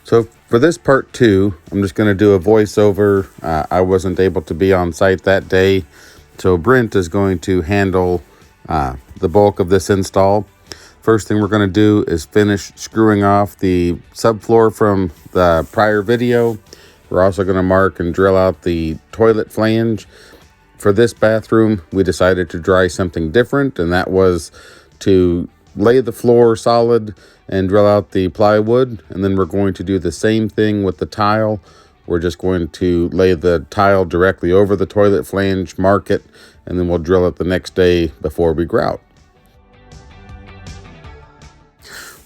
So for this part 2, I'm just going to do a voiceover. I wasn't able to be on site that day, so Brent is going to handle the bulk of this install. First thing we're going to do is finish screwing off the subfloor from the prior video. We're also going to mark and drill out the toilet flange. For this bathroom, we decided to try something different, and that was to lay the floor solid and drill out the plywood. And then we're going to do the same thing with the tile. We're just going to lay the tile directly over the toilet flange, mark it, and then we'll drill it the next day before we grout.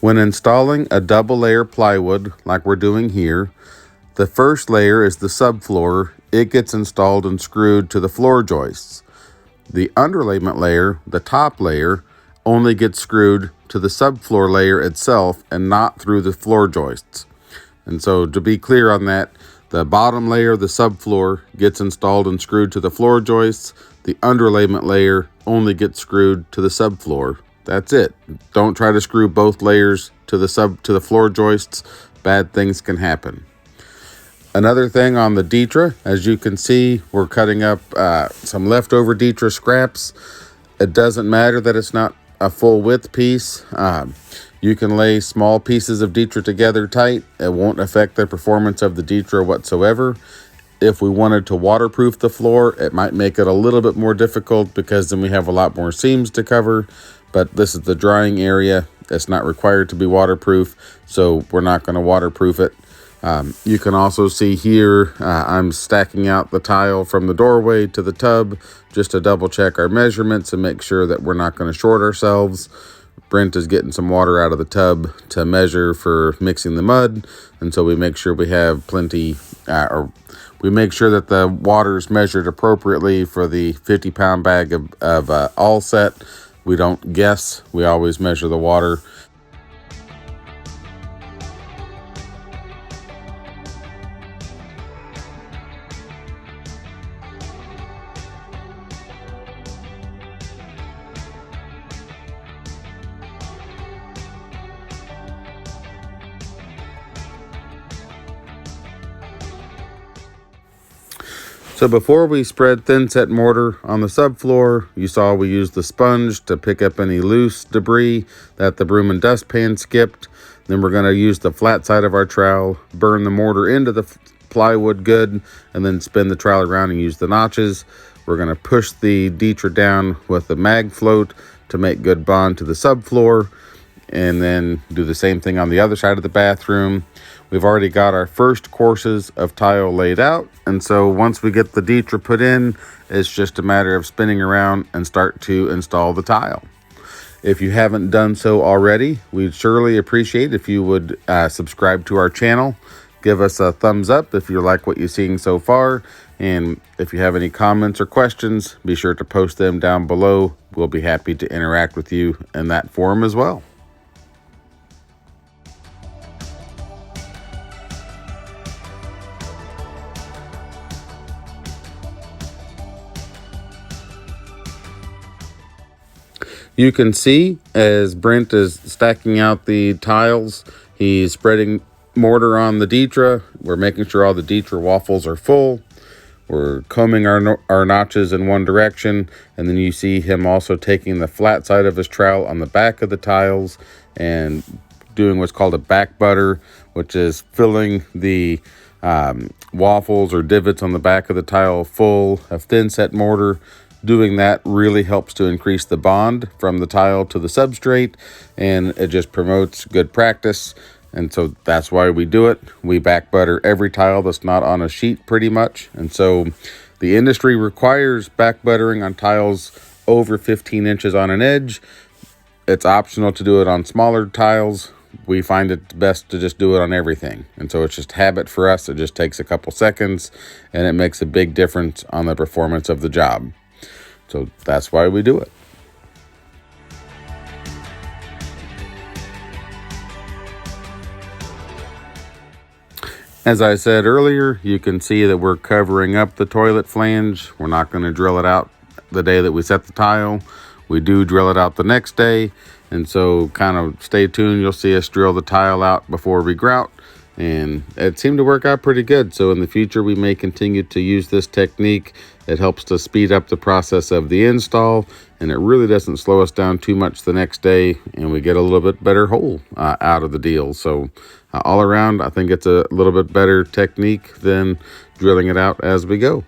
When installing a double layer plywood like we're doing here, the first layer is the subfloor. It gets installed and screwed to the floor joists. The underlayment layer, the top layer, only gets screwed to the subfloor layer itself and not through the floor joists. And so to be clear on that, the bottom layer, the subfloor, gets installed and screwed to the floor joists. The underlayment layer only gets screwed to the subfloor. That's it. Don't try to screw both layers to the floor joists. Bad things can happen. Another thing on the Ditra, as you can see, we're cutting up some leftover Ditra scraps. It doesn't matter that it's not a full width piece. You can lay small pieces of Ditra together tight. It won't affect the performance of the Ditra whatsoever. If we wanted to waterproof the floor, it might make it a little bit more difficult because then we have a lot more seams to cover. But this is the drying area. It's not required to be waterproof, so we're not going to waterproof it. You can also see here, I'm stacking out the tile from the doorway to the tub just to double check our measurements and make sure that we're not going to short ourselves. Brent is getting some water out of the tub to measure for mixing the mud, and so we make sure we have plenty, we make sure that the water is measured appropriately for the 50-pound bag of all set. We don't guess, we always measure the water. So before we spread thin set mortar on the subfloor, you saw we used the sponge to pick up any loose debris that the broom and dustpan skipped. Then we're going to use the flat side of our trowel, burn the mortar into the plywood good, and then spin the trowel around and use the notches. We're going to push the Ditra down with the mag float to make good bond to the subfloor, and then do the same thing on the other side of the bathroom. We've already got our first courses of tile laid out, and so once we get the Ditra put in, it's just a matter of spinning around and start to install the tile. If you haven't done so already, we'd surely appreciate if you would subscribe to our channel. Give us a thumbs up if you like what you're seeing so far, and if you have any comments or questions, be sure to post them down below. We'll be happy to interact with you in that forum as well. You can see as Brent is stacking out the tiles, he's spreading mortar on the Ditra. We're making sure all the Ditra waffles are full. We're combing our notches in one direction, and then you see him also taking the flat side of his trowel on the back of the tiles and doing what's called a back butter, which is filling the waffles or divots on the back of the tile full of thin set mortar. Doing that really helps to increase the bond from the tile to the substrate, and it just promotes good practice. And so that's why we do it. We back butter every tile that's not on a sheet pretty much. And so the industry requires back buttering on tiles over 15 inches on an edge. It's optional to do it on smaller tiles. We find it best to just do it on everything. And so it's just habit for us. It just takes a couple seconds, and it makes a big difference on the performance of the job. So that's why we do it. As I said earlier, you can see that we're covering up the toilet flange. We're not going to drill it out the day that we set the tile. We do drill it out the next day. And so kind of stay tuned. You'll see us drill the tile out before we grout. and it seemed to work out pretty good. So in the future, we may continue to use this technique. It helps to speed up the process of the install, and it really doesn't slow us down too much the next day, and we get a little bit better hole out of the deal. So all around, I think it's a little bit better technique than drilling it out as we go.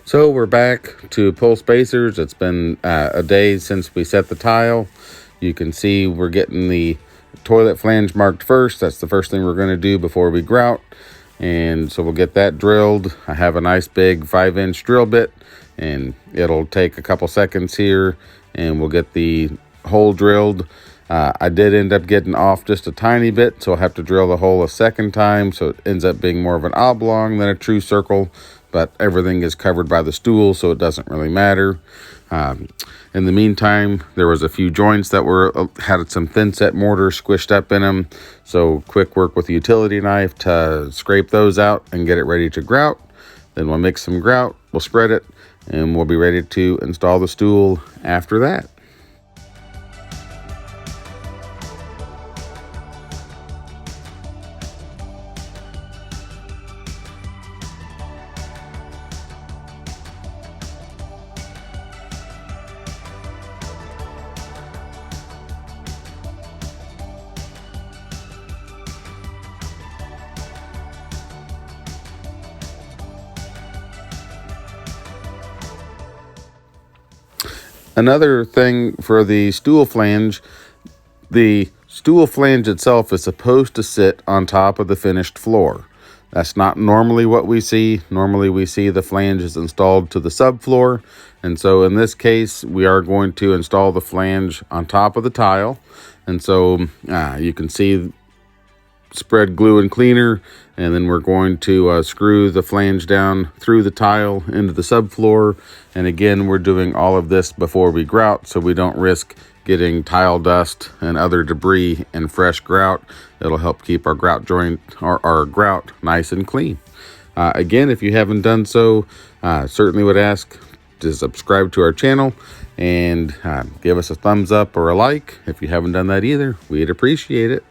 So we're back to pull spacers. It's been a day since we set the tile. You can see we're getting the toilet flange marked first. That's the first thing we're going to do before we grout. And so we'll get that drilled. I have a nice big 5-inch drill bit, and it'll take a couple seconds here, and we'll get the hole drilled. I did end up getting off just a tiny bit, so I'll have to drill the hole a second time, so it ends up being more of an oblong than a true circle, but everything is covered by the stool, so it doesn't really matter. In the meantime, there was a few joints that had some thin set mortar squished up in them, so quick work with the utility knife to scrape those out and get it ready to grout. Then we'll mix some grout, we'll spread it, and we'll be ready to install the stool after that. Another thing for the stool flange itself is supposed to sit on top of the finished floor. That's not normally what we see. Normally we see the flange is installed to the subfloor. And so in this case, we are going to install the flange on top of the tile. And so you can see spread glue and cleaner, and then we're going to screw the flange down through the tile into the subfloor. And again, we're doing all of this before we grout, so we don't risk getting tile dust and other debris and fresh grout. It'll help keep our grout joint or our grout nice and clean. Again, if you haven't done so, certainly would ask to subscribe to our channel and give us a thumbs up or a like. If you haven't done that either, we'd appreciate it.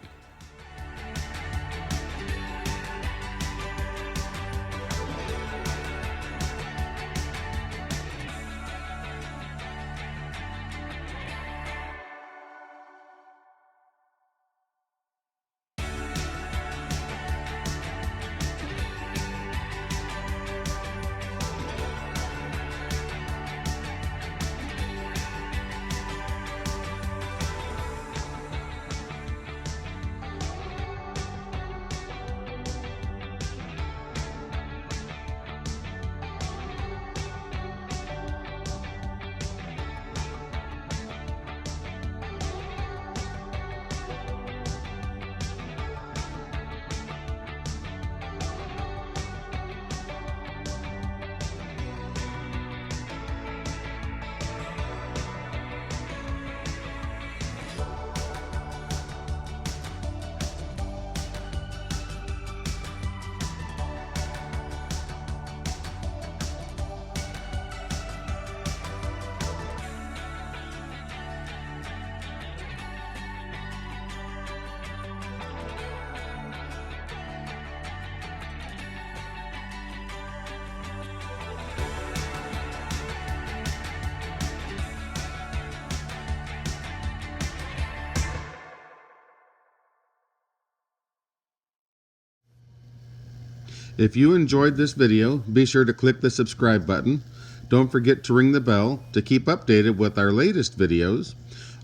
If you enjoyed this video, be sure to click the subscribe button. Don't forget to ring the bell to keep updated with our latest videos.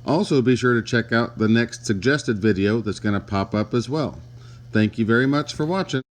Also, be sure to check out the next suggested video that's going to pop up as well. Thank you very much for watching.